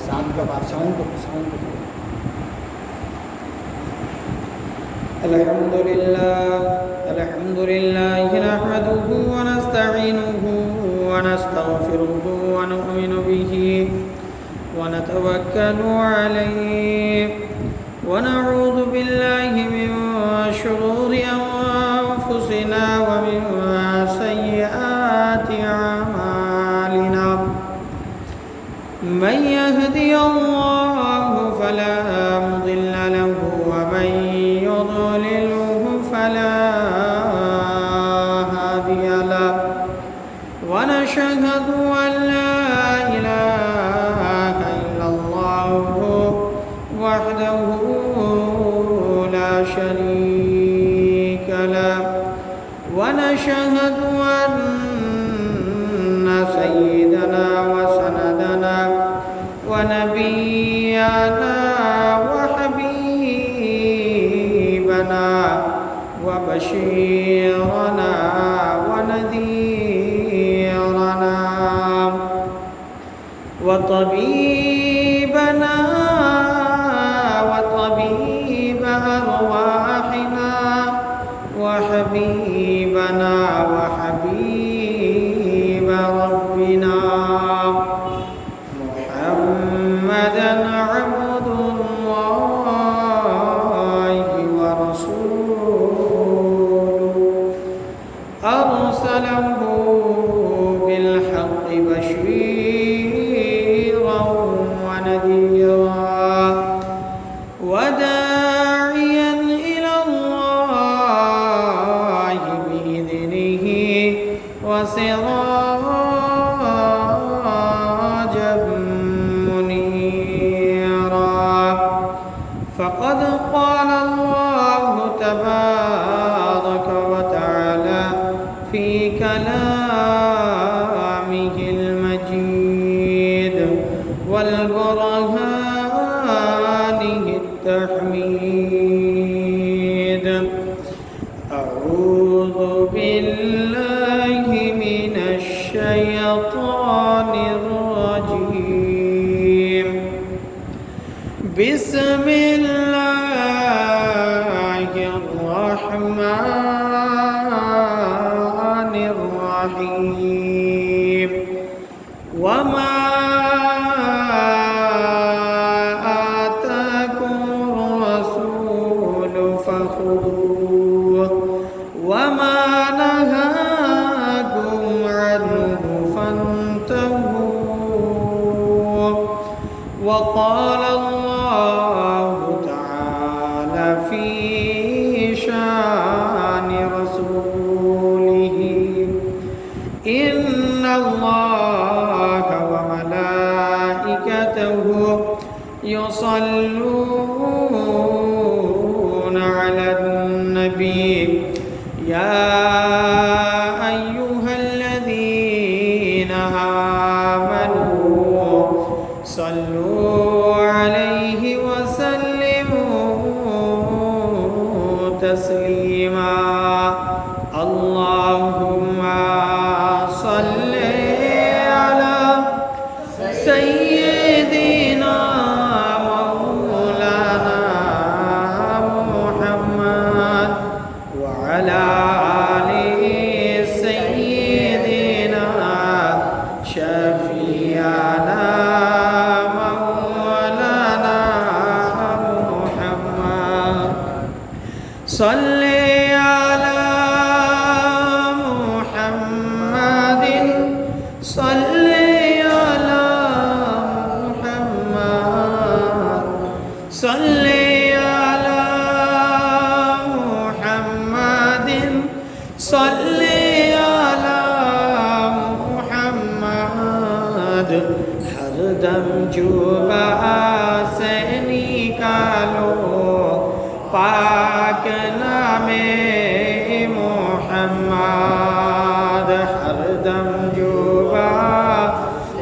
Sound کو الحمد لله نحمده ونستعينه ونستغفره ونؤمن به ونتوكل عليه ونعوذ بالله من شرور أنفسنا ومن سيئات أعمالنا من يهدي الله فلا مضل له ومن يضلله فلا هادي له ونشهد أن لا إله إلا الله وحده لا شريك له ونشهد أن سيدنا وسندنا ونبينا وحبيبنا وبشيرنا ونذيرنا وطبيبنا وطبيب أرواحنا وحبيبنا وحبيب ربنا محمدا عبد الله ورسوله أرسله بالحق بشيرا ونذيرا وداعيا إلى الله بإذنه وسراجا منيرا فقد قال الله تبارك وتعالى في كلامه المجيد والبرهانه التحميد أعوذ بالله من الشيطان الرجيم بسم الله الرحمن الرحيم وما آتاكم الرسول فخذوه وما نهاكم عنه فانتهوا وقال الله تعالى في شان رسوله إن الله وملائكته يصلون على النبي يا أيها الذين آمنوا صلوا عليه وسلموا تسليما اللهم صل على سيدنا مولانا محمد وعلى آل سيدنا شفيعنا مولانا محمد صل على محمد صل على محمد صل على محمد صل على محمد ہر دم جو سے نکالو پاک نام محمد ہر دم جو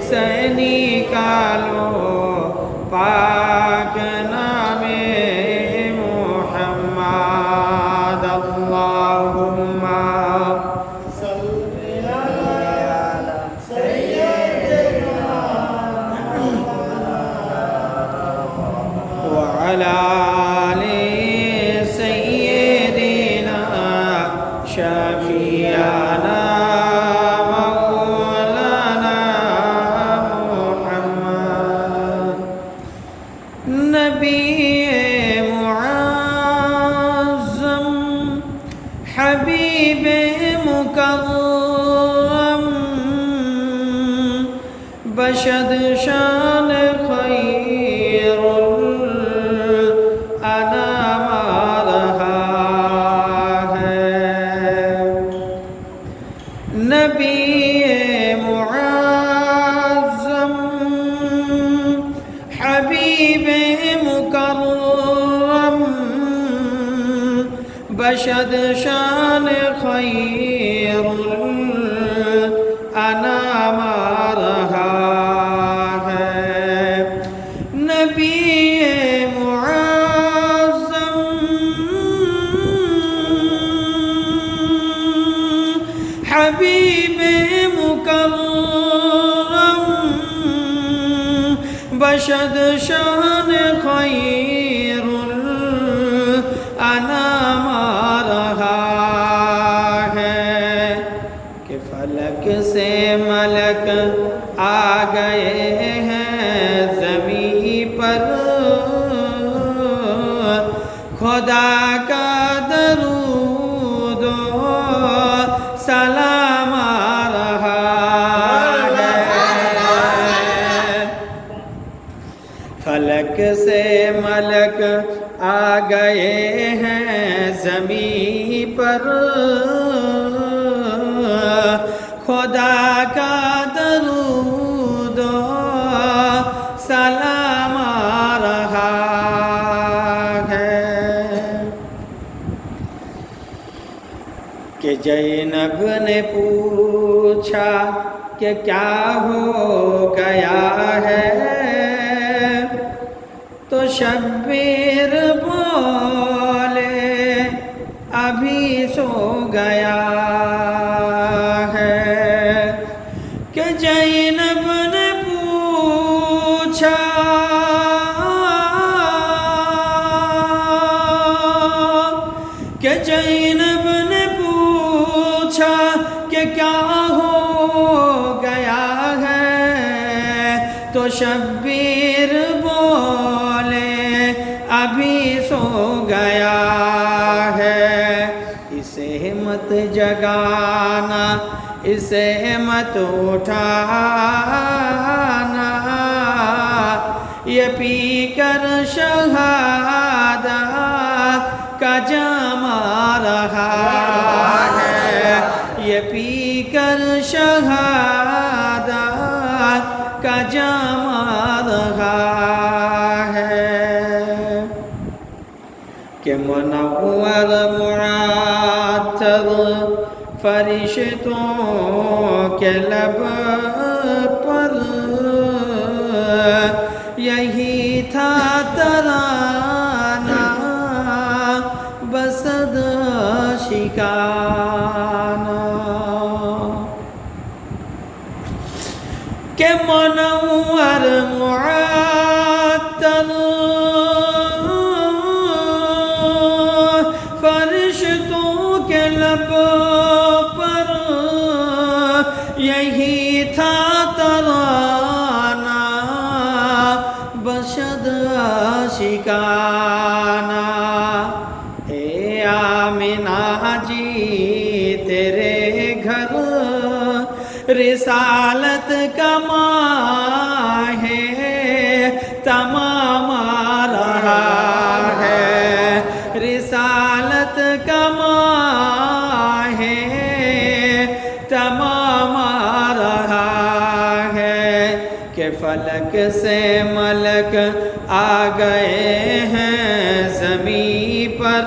سے نکالو پاک نام محمد اللہم صلی علی سیدنا شان خیر الانام آ رہا ہے۔ نبی معظم حبیب مکرم بشد شان خیر الانام آ رہا ہے۔ نبی معظم حبیب مکرم بشد شان خیر الانام آ رہا ہے کہ فلک سے ملک آ گئے ہیں زمین پر، خدا کا درود و سلام آ رہا ہے۔ فلک سے ملک آ گئے ہیں زمین پر، خدا کا درود و سلام آ رہا ہے کہ زینب نے پوچھا کہ کیا ہو گیا ہے، تو شبیر بولے ابھی سو گیا ہے۔ کہ زینب نے پوچھا کہ زینب نے پوچھا کہ کیا ہو گیا ہے، تو شبیر بولے ابھی سو گیا ہے۔ اسے مت جگانا، اسے مت اٹھانا، یہ پی کر شہادت کا جام آ رہا ہے، یہ پی کر شہادت کا جام آ رہا ہے کہ منور معطر فرشتوں کے لب پر یہی تھا ترانہ بسد شکانہ کہ منور معطر فرشتوں کے لب پر یہی تھا ترانہ بشد شکانہ۔ اے آمنہ جی تیرے گھر رسالت کا ماہ تمام آ رہا ہے، رسالت کا ماہ تمام آ رہا ہے کہ فلک سے ملک آ گئے ہیں زمین پر،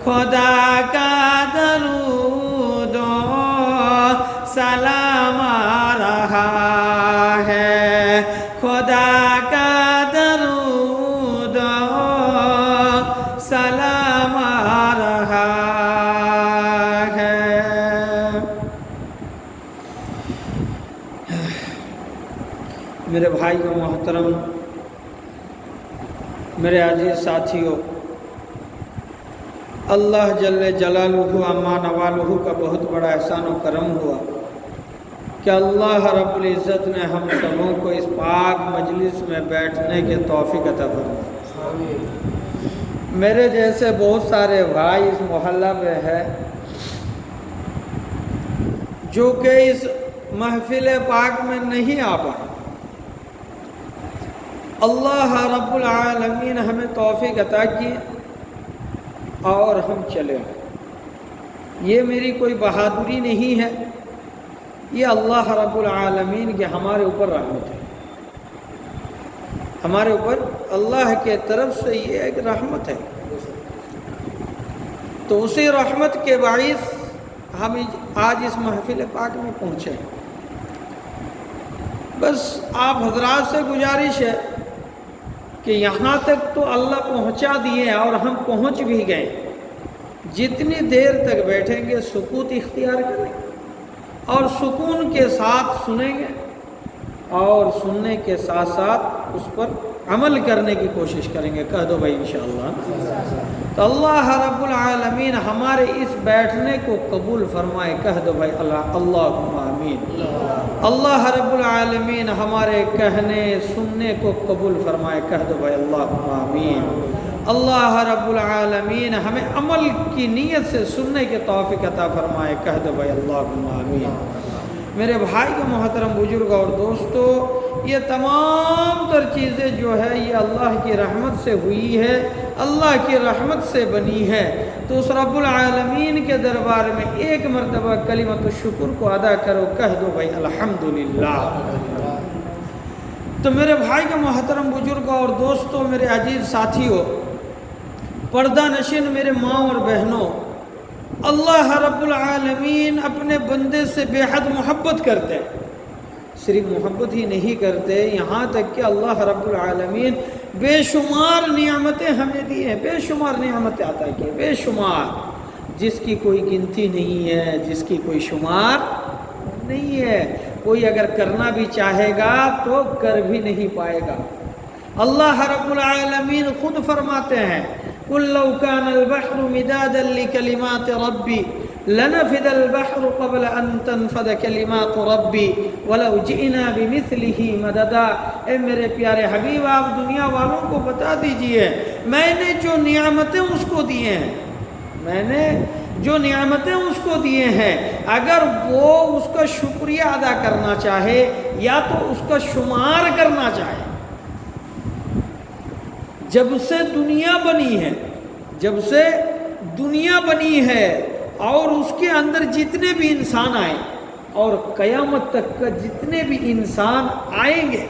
خدا کا درود و سلام آ رہا ہے، خدا کا درود و سلام آ رہا ہے۔ میرے بھائی و محترم، میرے عزیز ساتھیوں، اللہ جل جلالہ عما نوالہ کا بہت بڑا احسان و کرم ہوا کہ اللہ رب العزت نے ہم سبوں کو اس پاک مجلس میں بیٹھنے کے توفیق عطا فرمائی۔ میرے جیسے بہت سارے بھائی اس محلہ میں ہے جو کہ اس महफिल पाक में नहीं आ पाए। अल्लाह रब्बुल आलमीन हमें तौफीक अता की और हम चले। ये मेरी कोई बहादुरी नहीं है, ये अल्लाह रब्बुल आलमीन की हमारे ऊपर रहमत है। हमारे ऊपर अल्लाह के तरफ से ये एक रहमत है। तो उसी रहमत के बाइस हम आज इस महफिल पाक में पहुँचे। बस आप हजरात से गुजारिश है कि यहाँ तक तो अल्लाह पहुँचा दिए और हम पहुँच भी गए। जितनी देर तक बैठेंगे सुकूत इख्तियार करेंगे और सुकून के साथ सुनेंगे और सुनने के साथ साथ उस पर अमल करने की कोशिश करेंगे। कह दो भाई इंशाअल्लाह। तो अल्लाह रब्बुल आलमीन हमारे इस बैठने को कबूल फरमाए। कह दो भाई अल्लाहुम्मा आमीन। अल्लाह रब्बुल आलमीन हमारे कहने सुनने को कबूल फरमाए। कह दो भाई अल्लाहुम्मा आमीन। अल्लाह रब्बुल आलमीन हमें अमल की नीयत से सुनने के तौफीक अता फरमाए। कह दो भाई अल्लाहुम्मा आमीन। मेरे भाई के मोहतरम बुजुर्ग और दोस्तों, ये तमाम तर चीज़ें जो है ये अल्लाह की रहमत से हुई है, अल्लाह की रहमत से बनी है। तो उस रब्बुल आलमीन के दरबार में एक मरतबा कलिमत शुक्र को अदा करो। कह दो भाई अल्हम्दुलिल्लाह। तो मेरे भाई के मोहतरम बुजुर्ग और दोस्तों, मेरे अजीज साथियों, पर्दा नशीन मेरे माँ और बहनों, अल्लाह रब्बुल आलमीन अपने बंदे से बेहद मोहब्बत करते हैं। सिर्फ मोहब्बत ही नहीं करते, यहाँ तक कि अल्लाह रब्बुल आलमीन बेशुमार नियामतें हमें दी हैं, बेशुमार नियामतें अता की, बेशुमार, जिसकी कोई गिनती नहीं है, जिसकी कोई शुमार नहीं है। कोई अगर करना भी चाहेगा तो कर भी नहीं पाएगा। अल्लाह रब्बुल आलमीन खुद फरमाते हैं, कुल लौ कानल बहरु मिदादन लिकलिमात रब्बी लनफिदल बहरु क़ब्ल अन तनफद कलिमात रब्बी वलौ जिअना बिमिस्लिही मददा। ए मेरे प्यारे हबीब, आप दुनिया वालों को बता दीजिए, मैंने जो नियामतें उसको दिए हैं, मैंने जो नियामतें उसको दिए हैं, अगर वो उसका शुक्रिया अदा करना चाहे या तो उसका शुमार करना चाहे। जब से दुनिया बनी है, जब से दुनिया बनी है और उसके अंदर जितने भी इंसान आए और क़यामत तक का जितने भी इंसान आएंगे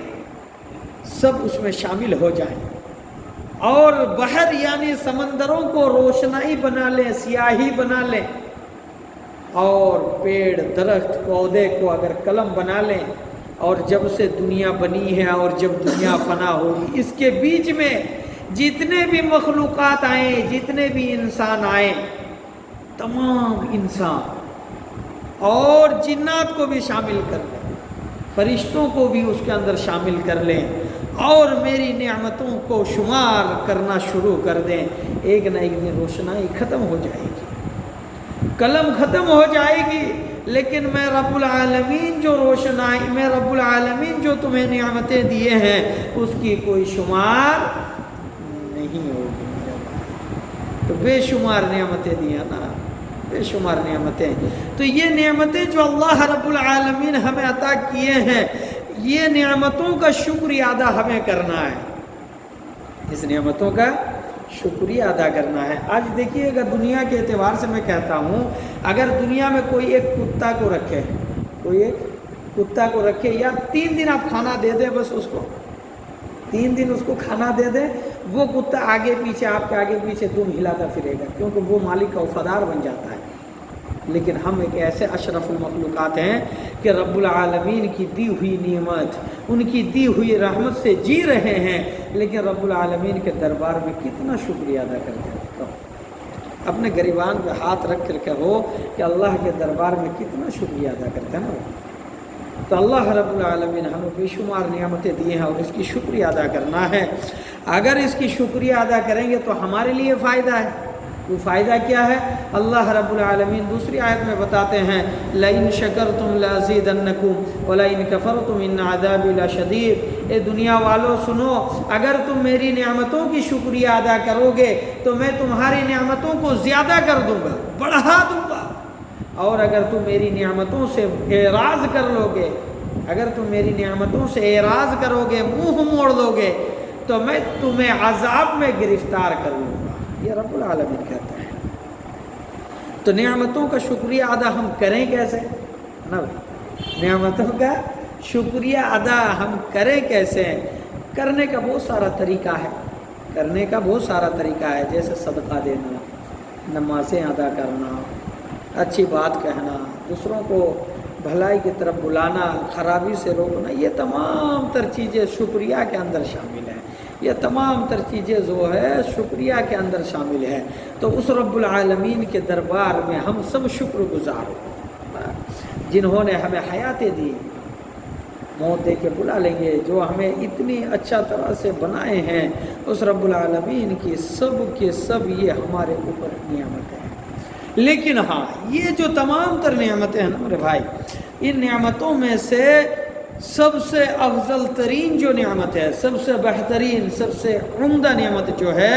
सब उसमें शामिल हो जाएं और बहर यानी समंदरों को रोशनाई बना लें, सियाही बना लें, और पेड़ दरख्त पौधे को अगर कलम बना लें। और जब से दुनिया बनी है और जब दुनिया फना होगी, इसके बीच में जितने भी मखलूक़ात आए, जितने भी इंसान आए, तमाम इंसान और जिन्नात को भी शामिल कर लें, फरिश्तों को भी उसके अंदर शामिल कर लें और मेरी नेमतों को शुमार करना शुरू कर दें। एक न एक दिन रोशनाई ख़त्म हो जाएगी, कलम ख़त्म हो जाएगी, लेकिन मैं रब्बुल आलमीन जो रोशनाई, मैं रब्बुल आलमीन जो तुम्हें नेमतें दिए हैं उसकी कोई शुमार नहीं होगी। तो बेशुमार नेमतें दिया ना, बेशुमार नेमतें। तो ये नेमतें जो अल्लाह रब्बुल आलमीन हमें अता किए हैं, ये नेमतों का शुक्रिया अदा हमें करना है, इस नेमतों का शुक्रिया अदा करना है। आज देखिएगा, दुनिया के एतबार से मैं कहता हूँ, अगर दुनिया में कोई एक कुत्ता को रखे, कोई एक कुत्ता को रखे या 3 दिन आप खाना दे दें, बस उसको 3 दिन उसको खाना दे दें, वो कुत्ता आगे पीछे, आपके आगे पीछे दुम हिलाता फिरेगा, क्योंकि वो मालिक का वफादार बन जाता है। लेकिन हम एक ऐसे अशरफुल मखलूक़ात हैं कि रब्बुल आलमीन की दी हुई नेमत, उनकी दी हुई रहमत से जी रहे हैं, लेकिन रब्बुल आलमीन के दरबार में कितना शुक्रिया अदा करते हैं। तो अपने गिरबान पे हाथ रख कर कहो कि अल्लाह के दरबार में कितना शुक्रिया अदा करते हैं ना। तो अल्लाह रब्बुल आलमीन हमें बेशुमार नियामतें दी हैं और इसकी शुक्रिया अदा करना है। अगर इसकी शुक्रिया अदा करेंगे तो हमारे लिए फ़ायदा है। वो फ़ायदा क्या है? अल्लाह रब्बुल आलमीन दूसरी आयत में बताते हैं, लइन शकरतुम लज़ीदन्नकुम व लइन कफ़रतुम इन्न अज़ाबी लशदीद। ए दुनिया वालों सुनो, अगर तुम मेरी नेमतों की शुक्रिया अदा करोगे तो मैं तुम्हारी नेमतों को ज़्यादा कर दूँगा, बढ़ा दूँगा। اور اگر تم میری نعمتوں سے اعراض کر لو گے، اگر تم میری نعمتوں سے اعراض کرو گے، منہ موڑ لو گے، تو میں تمہیں عذاب میں گرفتار کر لوں گا، یہ رب العالمین کہتا ہے۔ تو نعمتوں کا شکریہ ادا ہم کریں کیسے؟ نا بھائی، نعمتوں کا شکریہ ادا ہم کریں کیسے؟ کرنے کا بہت سارا طریقہ ہے، کرنے کا بہت سارا طریقہ ہے، جیسے صدقہ دینا، نمازیں ادا کرنا، اچھی بات کہنا، دوسروں کو بھلائی کی طرف بلانا، خرابی سے روکنا، یہ تمام تر چیزیں شکریہ کے اندر شامل ہیں، یہ تمام تر چیزیں جو ہے شکریہ کے اندر شامل ہے۔ تو اس رب العالمین کے دربار میں ہم سب شکر گزار ہوں، جنہوں نے ہمیں حیاتیں دی، موت دے کے بلا لیں گے، جو ہمیں اتنی اچھا طرح سے بنائے ہیں، اس رب العالمین کی سب کے سب یہ ہمارے اوپر نعمت ہے۔ لیکن ہاں، یہ جو تمام تر نعمتیں ہیں نا میرے بھائی، ان نعمتوں میں سے سب سے افضل ترین جو نعمت ہے، سب سے بہترین، سب سے عمدہ نعمت جو ہے،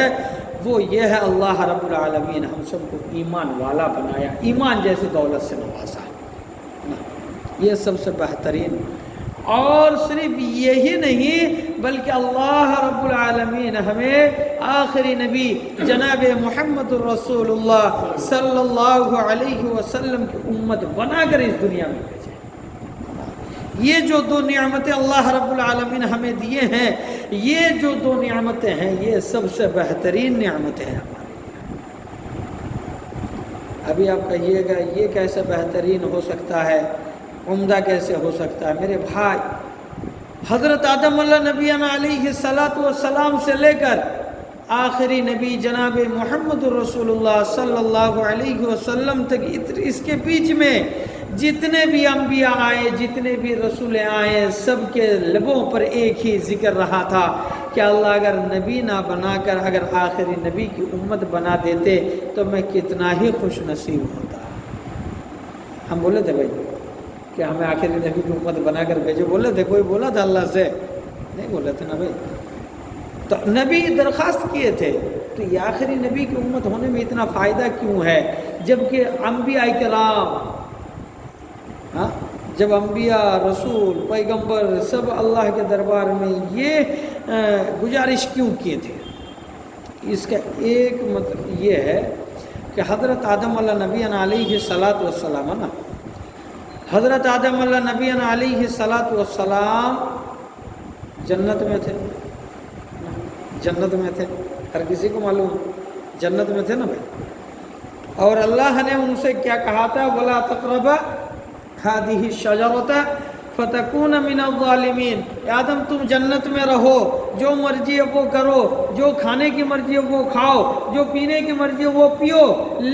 وہ یہ ہے اللہ رب العالمین ہم سب کو ایمان والا بنایا، ایمان جیسی دولت سے نوازا، یہ سب سے بہترین۔ اور صرف یہی نہیں بلکہ اللہ رب العالمین ہمیں آخری نبی جناب محمد الرسول اللہ صلی اللہ علیہ وسلم کی امت بنا کر اس دنیا میں بھیجے۔ یہ جو دو نعمتیں اللہ رب العالمین ہمیں دیے ہیں، یہ جو دو نعمتیں ہیں، یہ سب سے بہترین نعمتیں ہیں ہماری۔ ابھی آپ کہیے گا یہ کیسے بہترین ہو سکتا ہے، عمدہ کیسے ہو سکتا ہے؟ میرے بھائی، حضرت آدم علیہ نبینا علیہ السلام سے لے کر آخری نبی جناب محمد الرسول اللہ صلی اللہ علیہ وسلم تک، اس کے بیچ میں جتنے بھی انبیاء آئے، جتنے بھی رسول آئے، سب کے لبوں پر ایک ہی ذکر رہا تھا کہ اللہ اگر نبی نہ بنا کر اگر آخری نبی کی امت بنا دیتے تو میں کتنا ہی خوش نصیب ہوتا۔ ہم بولے تھے بھائی کہ ہمیں آخری نبی کی امت بنا کر بھیجو، بولے تھے؟ کوئی بولا تھا اللہ سے؟ نہیں بولے تھے نا بھائی۔ تو نبی درخواست کیے تھے، تو یہ آخری نبی کی امت ہونے میں اتنا فائدہ کیوں ہے؟ جبکہ انبیاء کرام، جب انبیاء، رسول، پیغمبر سب اللہ کے دربار میں یہ گزارش کیوں کیے تھے؟ اس کا ایک مطلب یہ ہے کہ حضرت آدم علیہ نبینا علیہ السلام ہے نا، حضرت آدم علیہ نبینا علیہ السلام جنت میں تھے، جنت میں تھے، ہر کسی کو معلوم جنت میں تھے نا بھائی۔ اور اللہ نے ان سے کیا کہا تھا؟ وَلَا تَقْرَبَا هَذِهِ الشَّجَرَةَ فَتَكُونَ مِنَ الظَّالِمِينَ۔ آدم تم جنت میں رہو، جو مرضی ہے وہ کرو، جو کھانے کی مرضی ہے وہ کھاؤ، جو پینے کی مرضی ہے وہ پیو،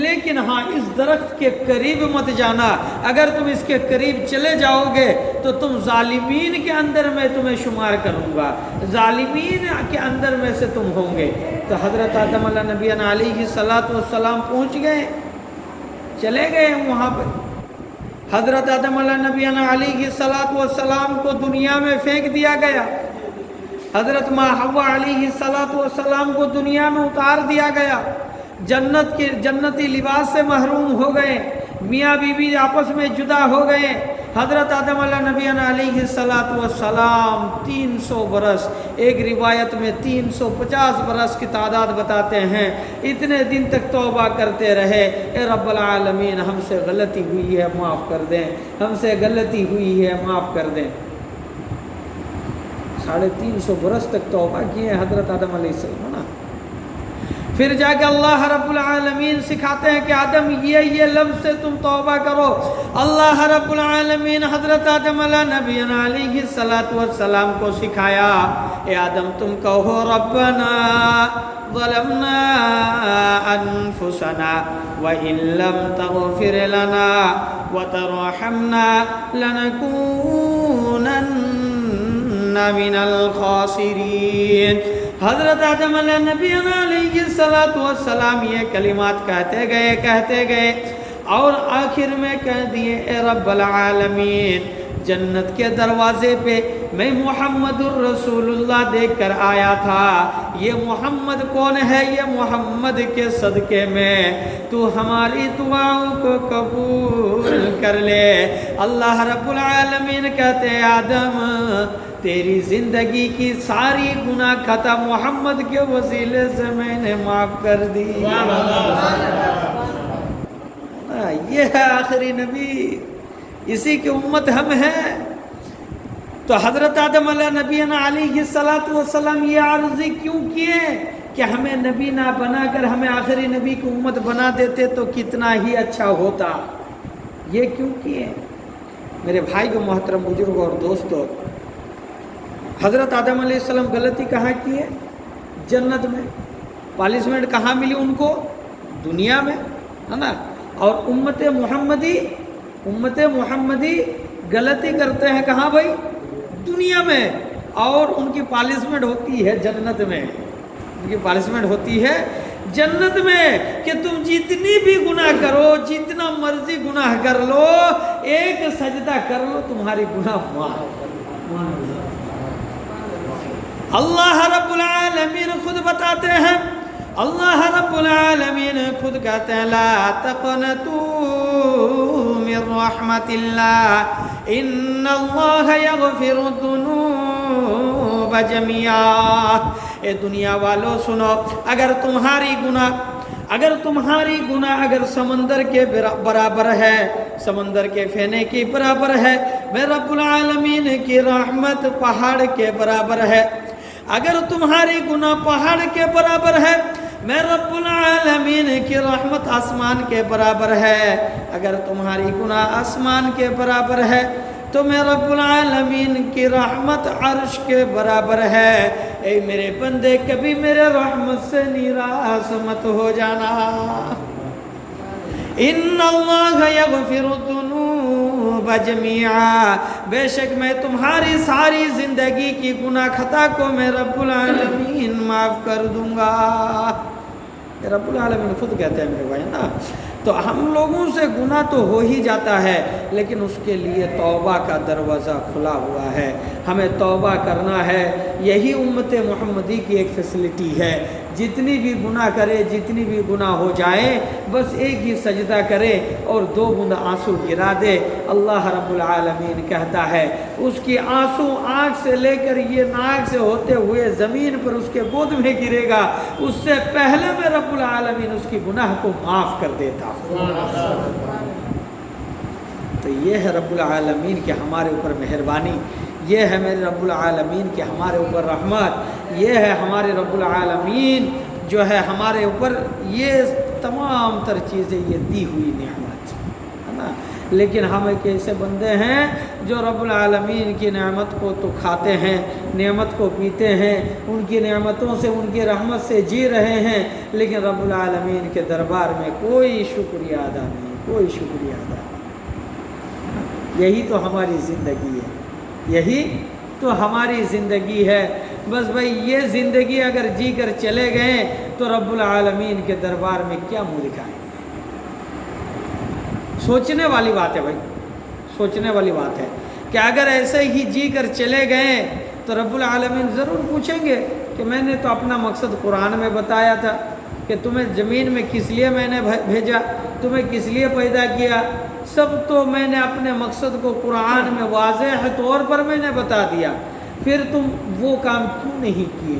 لیکن ہاں اس درخت کے قریب مت جانا، اگر تم اس کے قریب چلے جاؤ گے تو تم ظالمین کے اندر میں تمہیں شمار کروں گا، ظالمین کے اندر میں سے تم ہوں گے۔ تو حضرت آدم علیہ نبینا علیہ السلام پہنچ گئے، چلے گئے وہاں پر۔ حضرت آدم علیہ نبینا علیہ السلام کو دنیا میں پھینک دیا گیا، حضرت ماں حوا علیہ السلام کو دنیا میں اتار دیا گیا، جنت کے جنتی لباس سے محروم ہو گئے، میاں بیوی آپس میں جدا ہو گئے۔ حضرت آدم علیہ نبینا علیہ السلام 300 برس، ایک روایت میں 350 برس کی تعداد بتاتے ہیں، اتنے دن تک توبہ کرتے رہے، اے رب العالمین ہم سے غلطی ہوئی ہے معاف کر دیں، ہم سے غلطی ہوئی ہے معاف کر دیں۔ 350 برس تک توبہ کیے حضرت آدم علیہ السلام نا۔ پھر جا کے اللہ رب العالمین سکھاتے ہیں کہ آدم یہ لفظ سے تم توبہ کرو۔ اللہ رب العالمین حضرت آدم علیہ نبینا علیہ السلام کو سکھایا، اے آدم تم کہو ربنا ظلمنا انفسنا وان لم تغفر لنا وترحمنا لنكونن من الخاسرین۔ حضرت آدم علیہ نبینا علیہ السلام یہ کلمات کہتے گئے اور آخر میں کہہ دیے، اے رب العالمین जन्नत के दरवाजे पे मैं मोहम्मदुर रसूलुल्लाह देख कर आया था। ये मोहम्मद कौन है? ये मोहम्मद के सदके में तू हमारी दुआओं को कबूल कर ले। अल्लाह रब्बुल आलमीन कहते हैं आदम तेरी ज़िंदगी की सारी गुनाह खता मोहम्मद के वसीले से मैंने माफ़ कर दी। ये है आखिरी नबी, इसी की उम्मत हम हैं। तो हज़रत आदम अलैहिस्सलातु वस्सलाम ये आरज़ी क्यों किए कि हमें नबी ना बनाकर हमें आखिरी नबी की उम्मत बना देते तो कितना ही अच्छा होता। ये क्यों किए? मेरे भाई को मोहतरम बुजुर्ग और दोस्तों, हज़रत आदम अलैहिस्सलाम गलती कहाँ की है? जन्नत में। पनिशमेंट कहाँ मिली उनको? दुनिया में, है ना। और उम्मत मुहम्मदी गलती करते हैं कहाँ भाई? दुनिया में। और उनकी पनिशमेंट होती है जन्नत में। उनकी पनिशमेंट होती है जन्नत में कि तुम जितनी भी गुनाह करो, जितना मर्जी गुनाह कर लो, एक सजदा कर लो, तुम्हारी गुनाह माफ। अल्लाह रब्बुल आलमीन खुद बताते हैं, अल्लाह रब्बुल आलमीन खुद कहते हैं ला तक़नतू मिन रहमतिल्लाह इन्नल्लाह यग़फिरु ज़ुनूब जमीआ। ए दुनिया वालों सुनो, अगर तुम्हारी गुनाह अगर समंदर के बराबर है, समंदर के फेने के बराबर है, मैं रब्बुल आलमीन की रहमत पहाड़ के बराबर है। अगर तुम्हारी गुनाह पहाड़ के बराबर है, मैं रब्बुल आलमीन की रहमत आसमान के बराबर है। अगर तुम्हारी गुनाह आसमान के बराबर है तो मैं रब्बुल आलमीन की रहमत अर्श के बराबर है। ऐ मेरे बंदे कभी मेरे रहमत से निराश मत हो जाना। इन्नल्लाह यग़फिरु ज़ुनूब जमीआ, बेशक मैं तुम्हारी सारी ज़िंदगी की गुनाह खता को मैं रब्बुल आलमीन माफ़ कर दूंगा। रब्बुल आलमीन खुद कहते हैं मेरे भाई ना। तो हम लोगों से गुनाह तो हो ही जाता है, लेकिन उसके लिए तौबा का दरवाज़ा खुला हुआ है। हमें तौबा करना है। यही उम्मत मुहम्मदी की एक फैसिलिटी है। जितनी भी गुनाह करे, जितनी भी गुनाह हो जाए, बस एक ही सजदा करे और 2 बूंद आंसू गिरा दे। अल्लाह रब्बुल आलमीन कहता है उसकी आंसू आँख से लेकर ये नाक से होते हुए ज़मीन पर उसके गोद में गिरेगा, उससे पहले मैं रब्बुल आलमीन उसकी गुनाह को माफ़ कर देता। तो ये है रब्बुल आलमीन की हमारे ऊपर मेहरबानी, ये है मेरे रब्बुल आलमीन की हमारे ऊपर रहमत, ये है हमारे रब्बुल आलमीन जो है हमारे ऊपर ये तमाम तर चीज़ें ये दी हुई नेमत है ना। लेकिन हम एक ऐसे बंदे हैं जो रब्बुल आलमीन की नेमत को तो खाते हैं, नेमत को पीते हैं, उनकी नेमतों से उनकी रहमत से जी रहे हैं, लेकिन रब्बुल आलमीन के दरबार में कोई शुक्रिया अदा नहीं, कोई शुक्रिया अदा नहीं। यही तो हमारी ज़िंदगी है, यही तो हमारी ज़िंदगी है। बस भाई ये ज़िंदगी अगर जी कर चले गए तो रब्बुल आलमीन के दरबार में क्या मुँह दिखाएं। सोचने वाली बात है भाई, सोचने वाली बात है कि अगर ऐसे ही जी कर चले गए तो रब्बुल आलमीन ज़रूर पूछेंगे कि मैंने तो अपना मकसद कुरान में बताया था कि तुम्हें ज़मीन में किस लिए मैंने भेजा, तुम्हें किस लिए पैदा किया। सब तो मैंने अपने मकसद को कुरान में वाज़ेह तौर पर मैंने बता दिया, फिर तुम वो काम क्यों नहीं किए,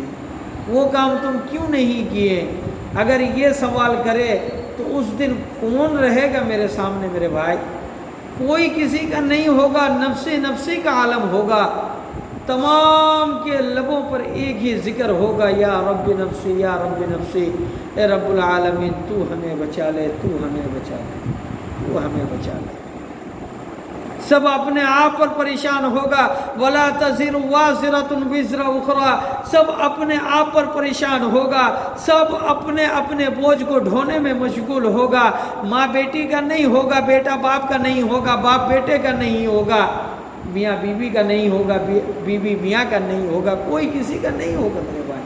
वो काम तुम क्यों नहीं किए। अगर ये सवाल करे तो उस दिन कौन रहेगा मेरे सामने मेरे भाई? कोई किसी का नहीं होगा, नफ्सी नफ्सी का आलम होगा। तमाम के लबों पर एक ही जिक्र होगा, या रब्बी नफ्सी या रब्बी नफ्सी। ए रब्बुल आलमीन तू हमें बचा ले, तू हमें बचा ले, तू हमें बचा ले। सब अपने आप पर परेशान होगा। वला तज़िरु वाज़िरतुन विज़रा उख़रा, सब अपने आप पर परेशान होगा, सब अपने अपने बोझ को ढोने में मशगूल होगा। माँ बेटी का नहीं होगा, बेटा बाप का नहीं होगा, बाप बेटे का नहीं होगा, मियाँ बीवी का नहीं होगा, बीवी मियाँ का नहीं होगा, कोई किसी का नहीं होगा मेरे भाई।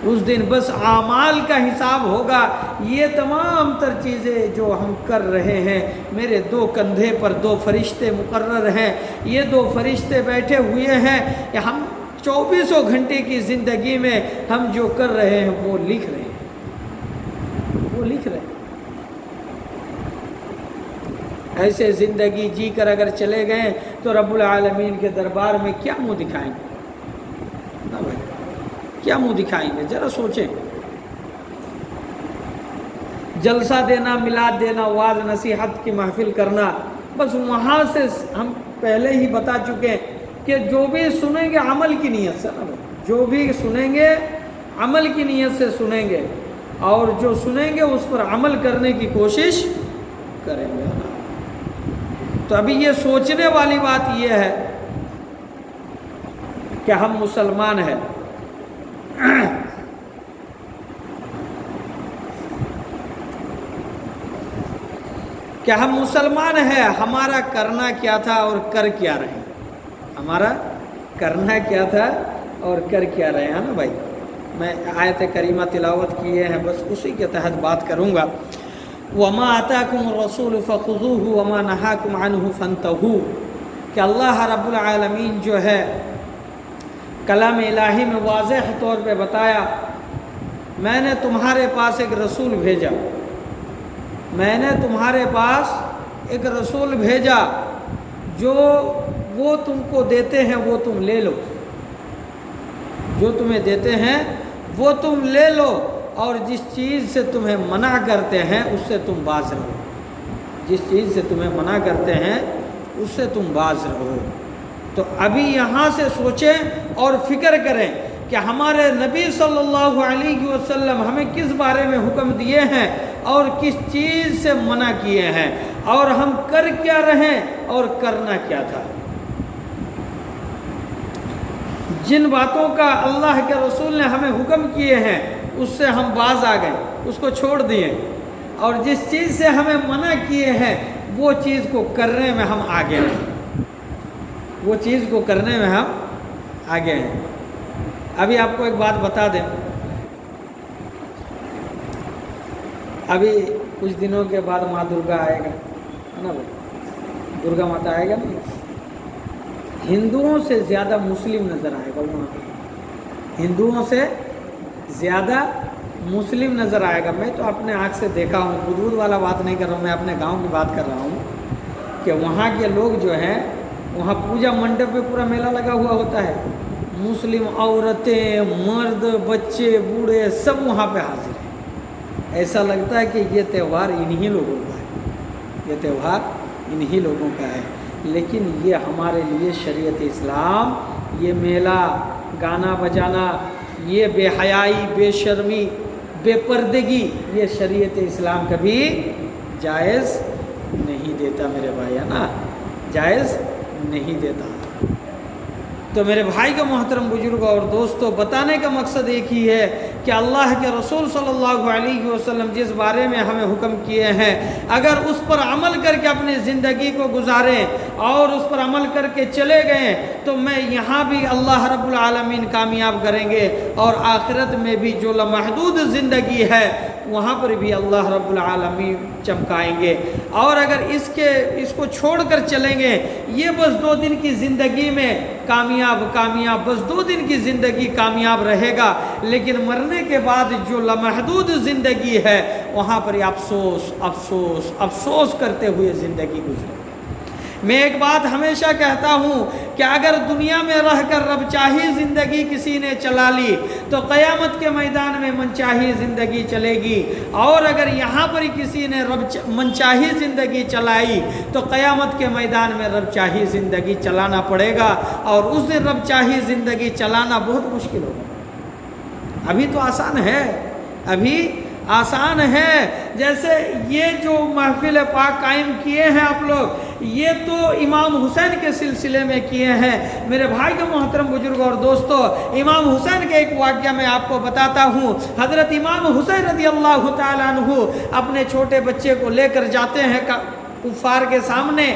उस दिन बस आमाल का हिसाब होगा। ये तमाम तर चीज़ें जो हम कर रहे हैं, मेरे दो कंधे पर दो फरिश्ते मुकर्रर हैं, ये दो फरिश्ते बैठे हुए हैं कि हम 24 घंटे की ज़िंदगी में हम जो कर रहे हैं वो लिख रहे हैं, वो लिख रहे हैं। ऐसे ज़िंदगी जी कर अगर चले गए तो रब्बुल आलमीन के दरबार में क्या मुँह दिखाएंगे ना भाई, क्या मुंह दिखाएंगे? जरा सोचें। जलसा देना, मिलाद देना, वाज नसीहत की महफिल करना, बस वहाँ से हम पहले ही बता चुके हैं कि जो भी सुनेंगे अमल की नीयत से ना, जो भी सुनेंगे अमल की नीयत से सुनेंगे, और जो सुनेंगे उस पर अमल करने की कोशिश करेंगे ना। तो अभी ये सोचने वाली बात ये है कि हम मुसलमान हैं, क्या हम मुसलमान हैं, हमारा करना क्या था और कर क्या रहे, हमारा करना क्या था और कर क्या रहे हैं ना भाई। मैं आयत करीमा तिलावत किए हैं, बस उसी के तहत बात करूँगा। वमा आताकुम रसूल फ़ख़ुज़ूहु वमा नहाकुम अन्हु फ़ंतहू, कि अल्लाह रब्बुल आलमीन जो है कलाम इलाही में वाज़ेह तौर पे बताया, मैंने तुम्हारे पास एक रसूल भेजा, मैंने तुम्हारे पास एक रसूल भेजा, जो वो तुमको देते हैं वो तुम ले लो, जो तुम्हें देते हैं वो तुम ले लो, और जिस चीज़ से तुम्हें मना करते हैं उससे तुम बाज रहो, जिस चीज़ से तुम्हें मना करते हैं उससे तुम बाज रहो। तो अभी यहाँ से सोचें और फिक्र करें कि हमारे नबी सल्लल्लाहु अलैहि वसल्लम हमें किस बारे में हुक्म दिए हैं और किस चीज़ से मना किए हैं, और हम कर क्या रहे और करना क्या था। जिन बातों का अल्लाह के रसूल ने हमें हुक्म किए हैं उससे हम बाज आ गए, उसको छोड़ दिए, और जिस चीज़ से हमें मना किए हैं वो चीज़ को करने में हम आगे हैं, वो चीज़ को करने में हम आगे हैं। अभी आपको एक बात बता दें, अभी कुछ दिनों के बाद माँ दुर्गा आएगा, है ना भाई, दुर्गा माता आएगा ना, हिंदुओं से ज़्यादा मुस्लिम नज़र आएगा वहाँ पे, हिंदुओं से ज़्यादा मुस्लिम नज़र आएगा। मैं तो अपने आँख से देखा हूँ, बुदबुद वाला बात नहीं कर रहा हूँ, मैं अपने गांव की बात कर रहा हूँ कि वहाँ के लोग जो हैं, वहाँ पूजा मंडप पे पूरा मेला लगा हुआ होता है, मुस्लिम औरतें, मर्द, बच्चे, बूढ़े सब वहाँ पे हाजिर हैं। ऐसा लगता है कि ये त्यौहार इन्हीं लोगों का है, ये त्यौहार इन्हीं लोगों का है। लेकिन ये हमारे लिए शरीयत इस्लाम, ये मेला, गाना बजाना, ये बेहयाई, बेशर्मी, बेपर्दगी, ये शरीयत इस्लाम कभी जायज़ नहीं देता मेरे भाई, है ना, जायज़ नहीं देता। तो मेरे भाई के मोहतरम बुजुर्ग और दोस्तों, बताने का मकसद एक ही है कि अल्लाह के रसूल सल्लल्लाहु अलैहि वसल्लम जिस बारे में हमें हुक्म किए हैं, अगर उस पर अमल करके अपनी ज़िंदगी को गुजारें और उस पर अमल करके चले गए तो मैं यहाँ भी अल्लाह रब्बुल आलमीन कामयाब करेंगे, और आखिरत में भी जो लमहदूद ज़िंदगी है वहाँ पर भी अल्लाह रब्बुल आलमीन चमकाएंगे। और अगर इसको छोड़कर चलेंगे, ये बस 2 दिन की ज़िंदगी में कामयाब बस 2 दिन की ज़िंदगी कामयाब रहेगा, लेकिन मरने के बाद जो लमहदूद ज़िंदगी है वहाँ पर अफसोस अफसोस अफसोस करते हुए ज़िंदगी गुजरे। मैं एक बात हमेशा कहता हूँ कि अगर दुनिया में रहकर रबचाही ज़िंदगी किसी ने चला ली तो क़यामत के मैदान में मनचाही ज़िंदगी चलेगी, और अगर यहाँ पर किसी ने मनचाही ज़िंदगी चलाई तो क़यामत के मैदान में रबचाही ज़िंदगी चलाना पड़ेगा, और उस दिन रबचाही ज़िंदगी चलाना बहुत मुश्किल होगा। अभी तो आसान है, अभी आसान है। जैसे ये जो महफिल पाक कायम किए हैं आप लोग, ये तो इमाम हुसैन के सिलसिले में किए हैं। मेरे भाई के मोहतरम बुजुर्ग और दोस्तों, इमाम हुसैन के एक वाक़या मैं आपको बताता हूँ। हज़रत इमाम हुसैन रज़ी अल्लाह ताला अन्हु अपने छोटे बच्चे को लेकर जाते हैं कुफ़ार के सामने,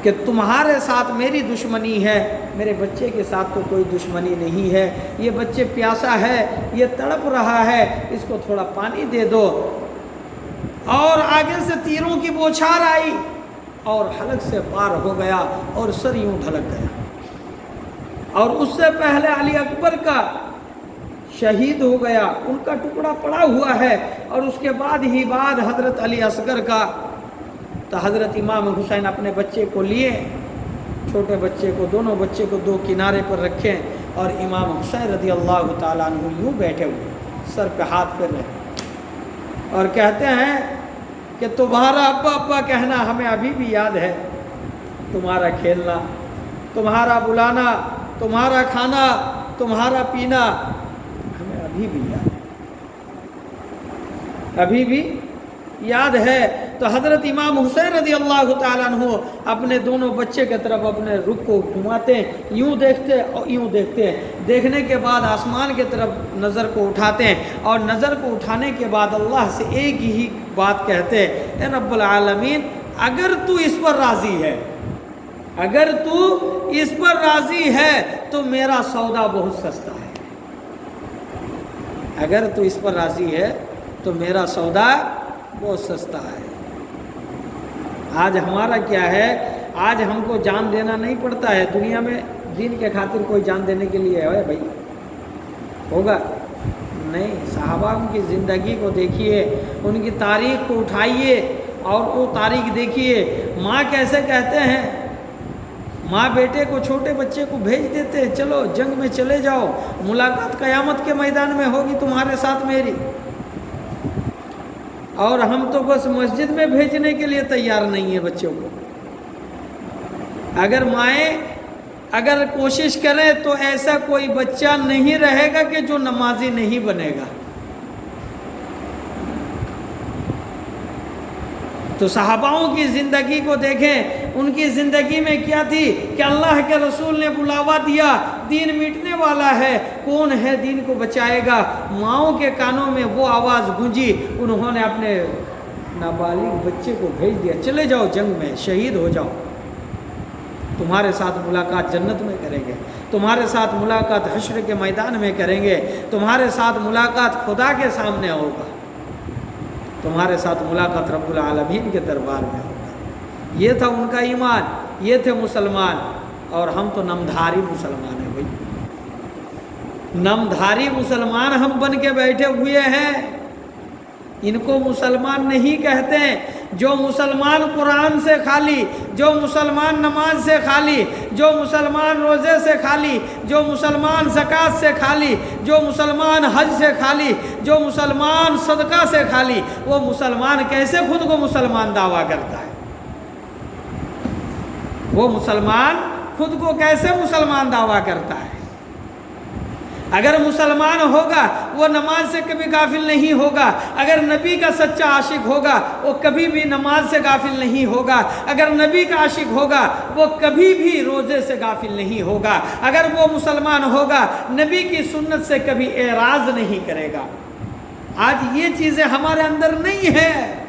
کہ تمہارے ساتھ میری دشمنی ہے، میرے بچے کے ساتھ تو کوئی دشمنی نہیں ہے، یہ بچے پیاسا ہے، یہ تڑپ رہا ہے، اس کو تھوڑا پانی دے دو۔ اور آگے سے تیروں کی بوچھار آئی اور حلق سے پار ہو گیا اور سر یوں ڈھلک گیا۔ اور اس سے پہلے علی اکبر کا شہید ہو گیا، ان کا ٹکڑا پڑا ہوا ہے، اور اس کے بعد حضرت علی اصغر کا۔ تو حضرت امام حسین اپنے بچے کو لیے، چھوٹے بچے کو، دونوں بچے کو دو کنارے پر رکھیں، اور امام حسین رضی اللہ تعالیٰ عنہ یوں بیٹھے ہوئے، سر پہ ہاتھ پھیر رہے، اور کہتے ہیں کہ تمہارا ابا ابا کہنا ہمیں ابھی بھی یاد ہے، تمہارا کھیلنا، تمہارا بلانا، تمہارا کھانا، تمہارا پینا ہمیں ابھی بھی یاد ہے، ابھی بھی یاد ہے۔ تو حضرت امام حسین رضی اللہ تعالیٰ عنہ اپنے دونوں بچے کی طرف اپنے رخ کو گھماتے، یوں دیکھتے اور یوں دیکھتے، دیکھنے کے بعد آسمان کی طرف نظر کو اٹھاتے ہیں، اور نظر کو اٹھانے کے بعد اللہ سے ایک ہی بات کہتے، اے رب العالمین، اگر تو اس پر راضی ہے، اگر تو اس پر راضی ہے تو میرا سودا بہت سستا ہے، اگر تو اس پر راضی ہے تو میرا سودا بہت سستا ہے۔ آج ہمارا کیا ہے، آج ہم کو جان دینا نہیں پڑتا ہے دنیا میں، دین کے خاطر کوئی جان دینے کے لیے ہے بھائی، ہوگا نہیں۔ صحابہ کی زندگی کو دیکھیے، ان کی تاریخ کو اٹھائیے اور وہ تاریخ دیکھیے۔ ماں کیسے کہتے ہیں، ماں بیٹے کو، چھوٹے بچے کو بھیج دیتے، چلو جنگ میں چلے جاؤ، ملاقات قیامت کے میدان میں ہوگی تمہارے ساتھ میری، اور ہم تو بس مسجد میں بھیجنے کے لیے تیار نہیں ہیں بچوں کو۔ اگر مائیں اگر کوشش کریں تو ایسا کوئی بچہ نہیں رہے گا کہ جو نمازی نہیں بنے گا۔ تو صحاباؤں کی زندگی کو دیکھیں، ان کی زندگی میں کیا تھی کہ اللہ کے رسول نے بلاوا دیا، دین مٹنے والا ہے، کون ہے دین کو بچائے گا؟ ماؤں کے کانوں میں وہ آواز گونجی، انہوں نے اپنے نابالغ بچے کو بھیج دیا، چلے جاؤ جنگ میں، شہید ہو جاؤ، تمہارے ساتھ ملاقات جنت میں کریں گے، تمہارے ساتھ ملاقات حشر کے میدان میں کریں گے، تمہارے ساتھ ملاقات خدا کے سامنے ہوگا، تمہارے ساتھ ملاقات رب العالمین کے دربار میں ہوگا۔ یہ تھا ان کا ایمان، یہ تھے مسلمان، اور ہم تو نمدھاری مسلمان ہیں بھائی، نمدھاری مسلمان ہم بن کے بیٹھے ہوئے ہیں۔ ان کو مسلمان نہیں کہتے، جو مسلمان قرآن سے خالی، جو مسلمان نماز سے خالی، جو مسلمان روزے سے خالی، جو مسلمان زکوٰۃ سے خالی، جو مسلمان حج سے خالی، جو مسلمان صدقہ سے خالی، وہ مسلمان کیسے خود کو مسلمان دعویٰ کرتا ہے؟ وہ مسلمان خود کو کیسے مسلمان دعویٰ کرتا ہے؟ اگر مسلمان ہوگا وہ نماز سے کبھی غافل نہیں ہوگا، اگر نبی کا سچا عاشق ہوگا وہ کبھی بھی نماز سے غافل نہیں ہوگا، اگر نبی کا عاشق ہوگا وہ کبھی بھی روزے سے غافل نہیں ہوگا، اگر وہ مسلمان ہوگا نبی کی سنت سے کبھی اعراض نہیں کرے گا۔ آج یہ چیزیں ہمارے اندر نہیں ہیں،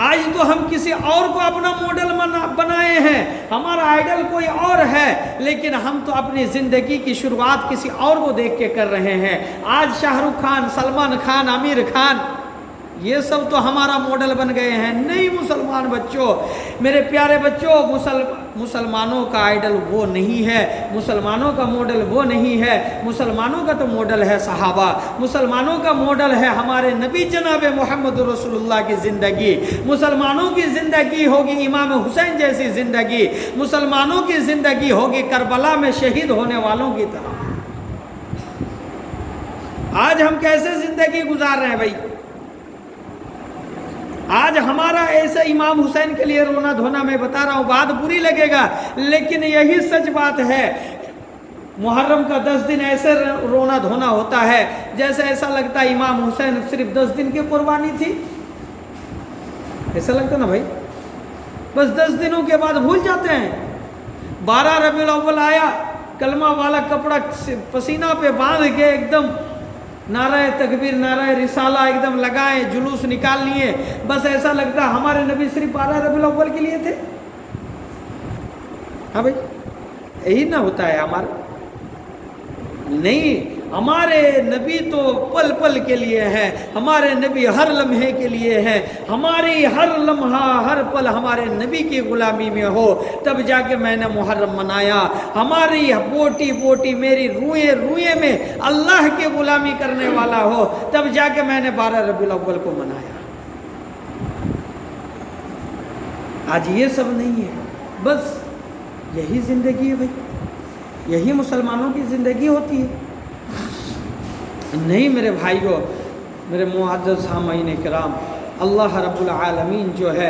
آج تو ہم کسی اور کو اپنا ماڈل بنائے ہیں، ہمارا آئیڈل کوئی اور ہے، لیکن ہم تو اپنی زندگی کی شروعات کسی اور کو دیکھ کے کر رہے ہیں۔ آج شاہ رخ خان، سلمان خان، عامر خان، یہ سب تو ہمارا ماڈل بن گئے ہیں۔ نہیں مسلمان بچوں، میرے پیارے بچوں، مسلمانوں کا آئیڈل وہ نہیں ہے، مسلمانوں کا ماڈل وہ نہیں ہے، مسلمانوں کا تو ماڈل ہے صحابہ، مسلمانوں کا ماڈل ہے ہمارے نبی جناب محمد رسول اللہ کی زندگی، مسلمانوں کی زندگی ہوگی امام حسین جیسی زندگی، مسلمانوں کی زندگی ہوگی کربلا میں شہید ہونے والوں کی طرح۔ آج ہم کیسے زندگی گزار رہے ہیں بھائی؟ آج ہمارا ایسے امام حسین کے لیے رونا دھونا، میں بتا رہا ہوں بات بری لگے گا لیکن یہی سچ بات ہے۔ محرم کا 10 دن ایسے رونا دھونا ہوتا ہے جیسے ایسا لگتا ہے امام حسین صرف 10 دن کی قربانی تھی، ایسا لگتا نا بھائی، بس 10 دنوں کے بعد بھول جاتے ہیں۔ 12 ربیع الاول آیا، کلمہ والا کپڑا پسینہ پہ باندھ کے ایک دم نعرہ تکبیر، نعرہ رسالہ ایک دم لگائے، جلوس نکال لیے، بس ایسا لگتا ہمارے نبی صرف 12 ربیع الاول کے لیے تھے۔ हाँ भाई, यही ना होता है हमारा। नहीं, हमारे नबी तो पल पल के लिए हैं, हमारे नबी हर लम्हे के लिए हैं। हमारी हर लम्हा हर पल हमारे नबी की ग़ुलामी में हो, तब जाके मैंने मुहर्रम मनाया। हमारी बोटी बोटी मेरी रूए रूए में अल्लाह की ग़ुलामी करने वाला हो, तब जाके मैंने 12 रबीउल अव्वल को मनाया। आज ये सब नहीं है, बस यही ज़िंदगी है भाई, यही मुसलमानों की ज़िंदगी होती है। नहीं मेरे भाइयों, मेरे मुअज़्ज़ज़ सामईन किराम, अल्लाह रब्बुल आलमीन जो है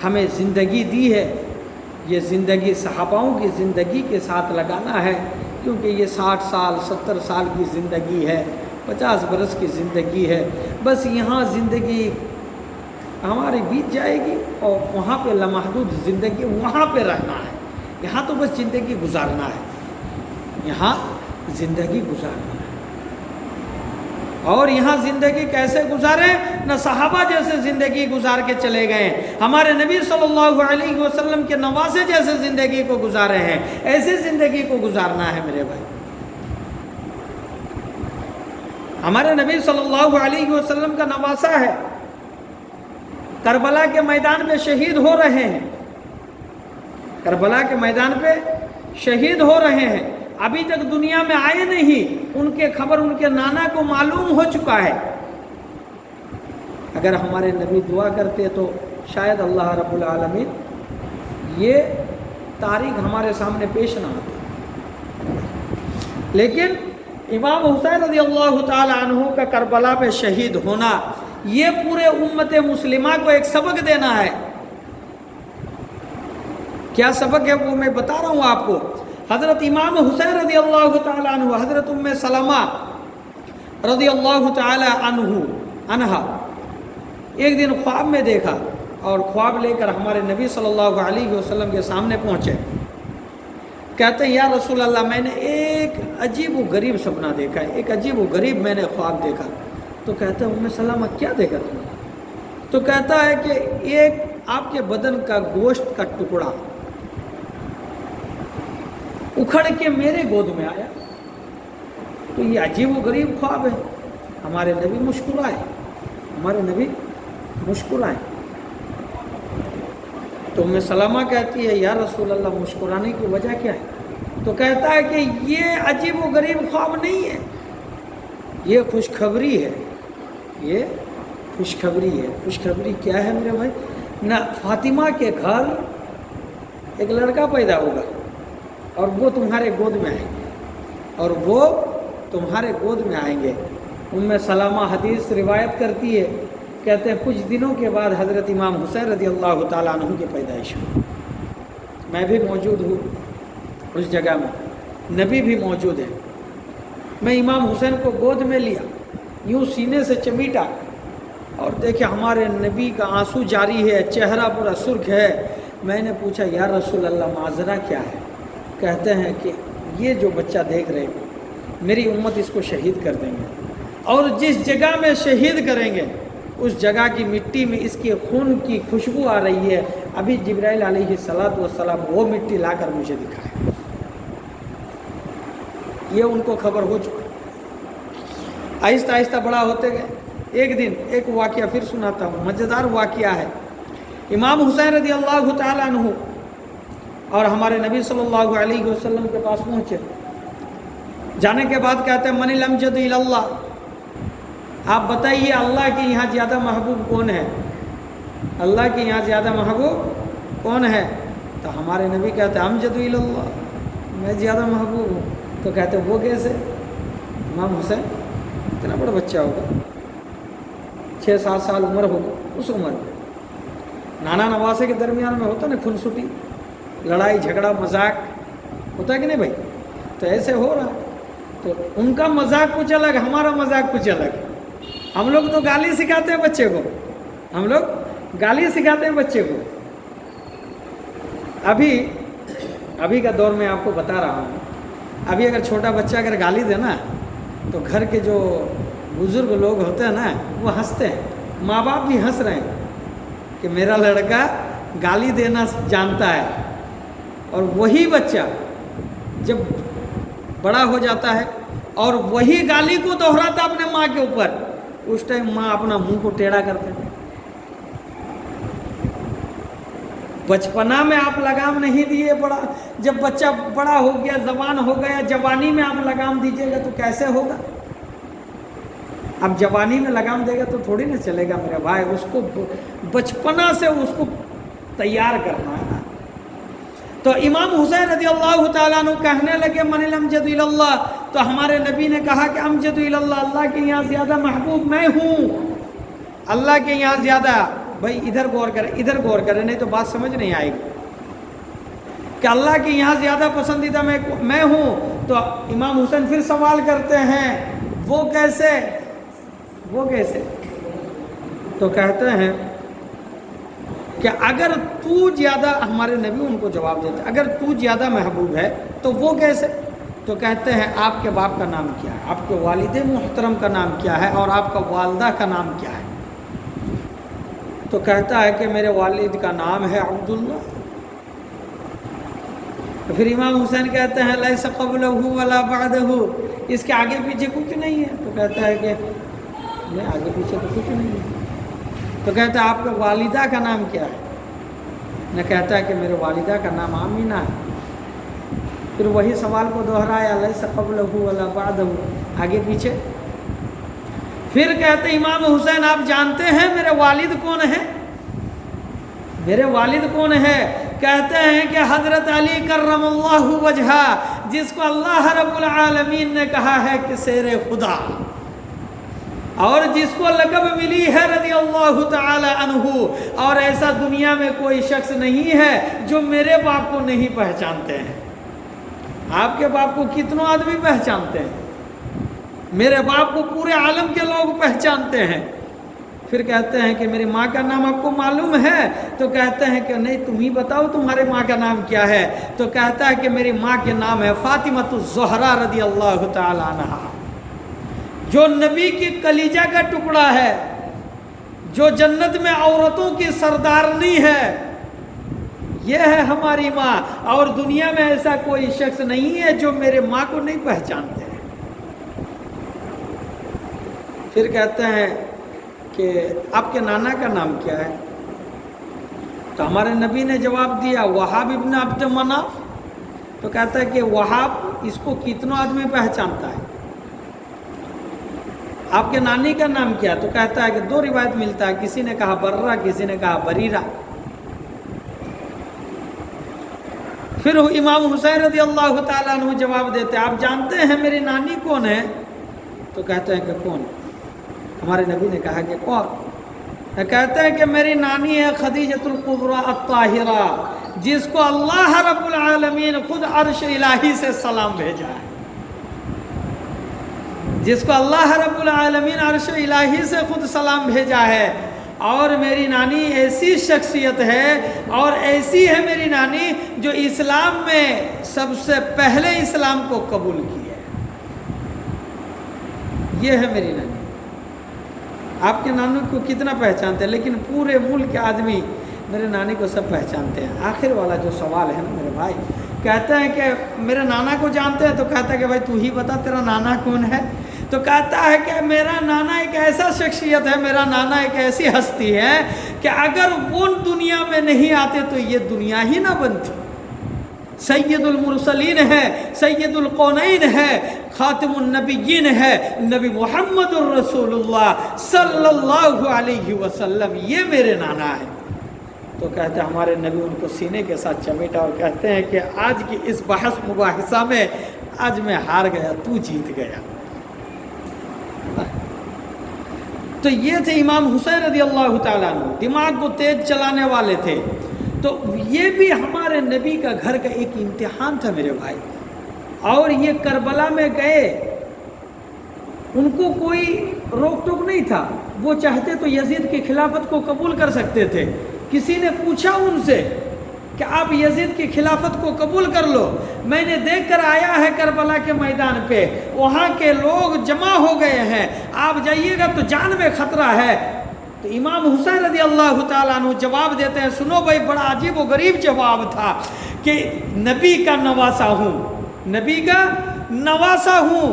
हमें ज़िंदगी दी है, ये ज़िंदगी सहाबाओं की ज़िंदगी के साथ लगाना है, क्योंकि ये 60 साल 70 साल की ज़िंदगी है, 50 बरस की ज़िंदगी है। बस यहाँ ज़िंदगी हमारी बीत जाएगी और वहाँ पे लमहदूद ज़िंदगी वहाँ पे रहना है। यहाँ तो बस ज़िंदगी गुजारना है, यहाँ ज़िंदगी गुजारना है। और यहाँ ज़िंदगी कैसे गुजारे? न सहाबा जैसे ज़िंदगी गुजार के चले गए, हमारे नबी सल्लल्लाहु अलैहि वसल्लम के नवासे जैसे ज़िंदगी को गुजारे हैं, ऐसे ज़िंदगी को गुजारना है मेरे भाई। हमारे नबी सल्लल्लाहु अलैहि वसल्लम का नवासा है, करबला के मैदान पे शहीद हो रहे हैं, करबला के मैदान पे शहीद हो रहे हैं। अभी तक दुनिया में आए नहीं, उनके खबर उनके नाना को मालूम हो चुका है। अगर हमारे नबी दुआ करते तो शायद अल्लाह रब्बुल आलमीन ये तारीख हमारे सामने पेश ना आती। लेकिन इमाम हुसैन रज़ियल्लाहु ताला अन्हु का करबला में शहीद होना, ये पूरे उम्मत मुस्लिमा को एक सबक देना है। क्या सबक है वो मैं बता रहा हूँ आपको। हज़रत इमाम हुसैन रज़ियल्लाहु ताला अन्हु, हज़रत उम्मे सलमा रज़ियल्लाहु ताला अन्हा एक दिन ख्वाब में देखा, और ख्वाब लेकर हमारे नबी सल्लल्लाहु अलैहि वसल्लम के सामने पहुँचे। कहते हैं या रसूल अल्लाह, मैंने एक अजीब व गरीब सपना देखा है, एक अजीब व गरीब मैंने ख्वाब देखा। तो कहते हैं उम्मे सलमा क्या देखा तुमने? तो कहता है कि एक आपके बदन का गोश्त का टुकड़ा उखड़ के मेरे गोद में आया। तो ये अजीब व गरीब ख्वाब है। हमारे नबी मुस्कुराए, हमारे नबी मुस्कुराए। तो उम्मे सलमा कहती है या रसूल अल्लाह, मुस्कुराने की वजह क्या है? तो कहता है कि ये अजीब व गरीब ख्वाब नहीं है, ये खुशखबरी है, ये खुशखबरी है। खुशखबरी क्या है मेरे भाई? ना फातिमा के घर एक लड़का पैदा होगा और वो तुम्हारे गोद में आएंगे, और वो तुम्हारे गोद में आएंगे। उम्मे सलमा हदीस रिवायत करती है, कहते हैं कुछ दिनों के बाद हज़रत इमाम हुसैन रज़ियल्लाहु ताला अन्हु की पैदाइश हुई। मैं भी मौजूद हूँ उस जगह में, नबी भी मौजूद है। मैं इमाम हुसैन को गोद में लिया, यूँ सीने से चमीटा, और देखे हमारे नबी का आंसू जारी है, चेहरा पूरा सुर्ख है। मैंने पूछा या रसूल अल्लाह, माजरा क्या है? कहते हैं कि ये जो बच्चा देख रहे हो, मेरी उम्मत इसको शहीद कर देंगे, और जिस जगह में शहीद करेंगे उस जगह की मिट्टी में इसके खून की खुशबू आ रही है। अभी जिब्राइल अलैहिस्सलातु वस्सलाम वो मिट्टी लाकर मुझे दिखाए। ये उनको खबर हो चुका। आहिस्ता आहिस्ता बड़ा होते गए। एक दिन एक वाक़या फिर सुनाता हूँ, मज़ेदार वाक़या है। इमाम हुसैन रज़ियल्लाहु ताला अन्हु और हमारे नबी सल्लल्लाहु अलैहि वसल्लम के पास पहुँचे। जाने के बाद कहते हैं मनिल अमजद इल्लल्लाह, आप बताइए अल्लाह के यहाँ ज़्यादा महबूब कौन है? अल्लाह के यहाँ ज़्यादा महबूब कौन है? तो हमारे नबी कहते हैं अमजद इल्लल्लाह, मैं ज़्यादा महबूब हूँ। तो कहते वो कैसे? इमाम हुसैन इतना बड़ा बच्चा होगा, 6-7 साल उम्र होगी, उस उम्र में नाना नवासे के दरमियान में होता ना खुनसुटी, लड़ाई झगड़ा मजाक होता है कि नहीं भाई? तो ऐसे हो रहा। तो उनका मजाक कुछ अलग, हमारा मजाक कुछ अलग। हम लोग तो गाली सिखाते हैं बच्चे को, हम लोग गाली सिखाते हैं बच्चे को। अभी का दौर में आपको बता रहा हूँ, अभी अगर छोटा बच्चा अगर गाली दे ना, तो घर के जो बुज़ुर्ग लोग होते हैं ना, वो हंसते हैं। माँ बाप भी हंस रहे हैं कि मेरा लड़का गाली देना जानता है। اور وہی بچہ جب بڑا ہو جاتا ہے اور وہی گالی کو دہراتا اپنے ماں کے اوپر، اس ٹائم ماں اپنا منہ کو ٹیڑھا کرتے ہیں۔ بچپنا میں آپ لگام نہیں دیے، بڑا جب بچہ بڑا ہو گیا، زبان ہو گیا، جوانی میں آپ لگام دیجیے گا تو کیسے ہوگا؟ اب جوانی میں لگام دے گا تو تھوڑی نہ چلے گا میرے بھائی، اس کو بچپنا سے اس کو تیار کرنا ہے نا۔ تو امام حسین رضی اللہ تعالیٰ عنہ کہنے لگے من الامجد الی اللہ، تو ہمارے نبی نے کہا کہ امجد الی اللہ، اللہ کے یہاں زیادہ محبوب میں ہوں، اللہ کے یہاں زیادہ۔ بھائی ادھر غور کریں، ادھر غور کریں، نہیں تو بات سمجھ نہیں آئے گی کہ اللہ کے یہاں زیادہ پسندیدہ میں ہوں۔ تو امام حسین پھر سوال کرتے ہیں وہ کیسے، وہ کیسے؟ تو کہتے ہیں کہ اگر تو زیادہ، ہمارے نبی ان کو جواب دیتے ہیں اگر تو زیادہ محبوب ہے تو وہ کیسے؟ تو کہتے ہیں آپ کے باپ کا نام کیا ہے، آپ کے والد محترم کا نام کیا ہے، اور آپ کا والدہ کا نام کیا ہے؟ تو کہتا ہے کہ میرے والد کا نام ہے عبداللہ۔ تو پھر امام حسین کہتے ہیں لیس قبلہ ولا بعدہ، اس کے آگے پیچھے کچھ نہیں ہے؟ تو کہتا ہے کہ نہیں، آگے پیچھے تو کچھ نہیں ہے۔ تو کہتا ہے آپ کے والدہ کا نام کیا ہے؟ نہ کہتا ہے کہ میرے والدہ کا نام آمینہ ہے۔ پھر وہی سوال کو دہرایا لیس قبلہ ولا بعدہ، آگے پیچھے۔ پھر کہتے ہیں امام حسین آپ جانتے ہیں میرے والد کون ہیں؟ میرے والد کون ہے؟ کہتے ہیں کہ حضرت علی کرم اللہ وجہہ، جس کو اللہ رب العالمین نے کہا ہے کہ شیر خدا، اور جس کو لقب ملی ہے رضی اللہ تعالی عنہ، اور ایسا دنیا میں کوئی شخص نہیں ہے جو میرے باپ کو نہیں پہچانتے ہیں۔ آپ کے باپ کو کتنوں آدمی پہچانتے ہیں، میرے باپ کو پورے عالم کے لوگ پہچانتے ہیں۔ پھر کہتے ہیں کہ میری ماں کا نام آپ کو معلوم ہے؟ تو کہتے ہیں کہ نہیں، تم ہی بتاؤ تمہارے ماں کا نام کیا ہے؟ تو کہتا ہے کہ میری ماں کے نام ہے فاطمۃ الزہرا رضی اللہ تعالی عنہا، جو نبی کی کلیجہ کا ٹکڑا ہے، جو جنت میں عورتوں کی سردارنی ہے، یہ ہے ہماری ماں، اور دنیا میں ایسا کوئی شخص نہیں ہے جو میرے ماں کو نہیں پہچانتے ہیں۔ پھر کہتے ہیں کہ آپ کے نانا کا نام کیا ہے؟ تو ہمارے نبی نے جواب دیا وہاب ابن عبد مناف۔ تو کہتا ہے کہ وہاب، اس کو کتنوں آدمی پہچانتا ہے؟ آپ کے نانی کا نام کیا؟ تو کہتا ہے کہ دو روایت ملتا ہے، کسی نے کہا برہ، کسی نے کہا بریرہ۔ پھر امام حسین رضی اللہ تعالیٰ عنہ جواب دیتے آپ جانتے ہیں میری نانی کون ہے؟ تو کہتے ہیں کہ کون؟ ہمارے نبی نے کہا کہ کون؟ کہتے ہیں کہ میری نانی ہے خدیجۃ الکبریٰ الطاہرہ، جس کو اللہ رب العالمین خود عرش الہی سے سلام بھیجا ہے، جس کو اللہ رب العالمین عرش الہی سے خود سلام بھیجا ہے۔ اور میری نانی ایسی شخصیت ہے، اور ایسی ہے میری نانی جو اسلام میں سب سے پہلے اسلام کو قبول کی ہے۔ یہ ہے میری نانی۔ آپ کے نانوں کو کتنا پہچانتے ہیں؟ لیکن پورے ملک کے آدمی میرے نانی کو سب پہچانتے ہیں۔ آخر والا جو سوال ہے نا میرے بھائی، کہتے ہیں کہ میرے نانا کو جانتے ہیں؟ تو کہتا ہے کہ بھائی تو ہی بتا تیرا نانا کون ہے؟ تو کہتا ہے کہ میرا نانا ایک ایسا شخصیت ہے، میرا نانا ایک ایسی ہستی ہے کہ اگر وہ دنیا میں نہیں آتے تو یہ دنیا ہی نہ بنتی۔ سید المرسلین ہے، سید القونین ہے، خاتم النبیین ہے، نبی محمد الرسول اللہ صلی اللہ علیہ وسلم، یہ میرے نانا ہے۔ تو کہتے ہیں ہمارے نبی ان کو سینے کے ساتھ چمیٹا اور کہتے ہیں کہ آج کی اس بحث مباحثہ میں آج میں ہار گیا، تو جیت گیا۔ تو یہ تھے امام حسین رضی اللہ تعالیٰ عنہ، دماغ کو تیز چلانے والے تھے۔ تو یہ بھی ہمارے نبی کا گھر کا ایک امتحان تھا میرے بھائی۔ اور یہ کربلا میں گئے، ان کو کوئی روک ٹوک نہیں تھا، وہ چاہتے تو یزید کی خلافت کو قبول کر سکتے تھے۔ کسی نے پوچھا ان سے کہ آپ یزید کی خلافت کو قبول کر لو، میں نے دیکھ کر آیا ہے کربلا کے میدان پہ، وہاں کے لوگ جمع ہو گئے ہیں، آپ جائیے گا تو جان میں خطرہ ہے۔ تو امام حسین رضی اللہ تعالیٰ عنہ جواب دیتے ہیں، سنو بھائی، بڑا عجیب و غریب جواب تھا کہ نبی کا نواسا ہوں، نبی کا نواسا ہوں،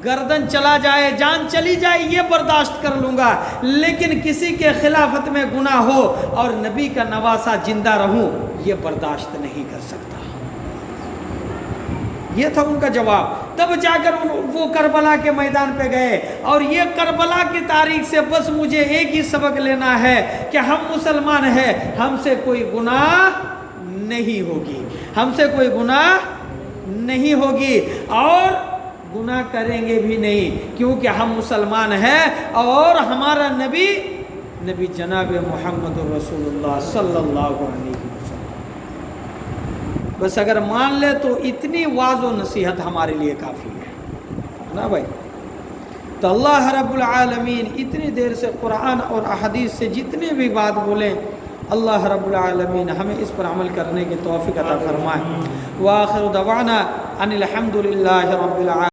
گردن چلا جائے، جان چلی جائے، یہ برداشت کر لوں گا، لیکن کسی کے خلافت میں گناہ ہو اور نبی کا نواسا زندہ رہوں، یہ برداشت نہیں کر سکتا۔ یہ تھا ان کا جواب۔ تب جا کر وہ کربلا کے میدان پہ گئے، اور یہ کربلا کی تاریخ سے بس مجھے ایک ہی سبق لینا ہے کہ ہم مسلمان ہیں، ہم سے کوئی گناہ نہیں ہوگی، ہم سے کوئی گناہ نہیں ہوگی، اور گناہ کریں گے بھی نہیں، کیونکہ ہم مسلمان ہیں اور ہمارا نبی جناب محمد رسول اللہ صلی اللہ علیہ وسلم۔ بس اگر مان لے تو اتنی واضح و نصیحت ہمارے لیے کافی ہے نا بھائی۔ تو اللہ رب العالمین اتنی دیر سے قرآن اور احادیث سے جتنے بھی بات بولیں، اللہ رب العالمین ہمیں اس پر عمل کرنے کی توفیق عطا فرمائے۔ وآخر دعوانا ان الحمد للہ رب العالمین۔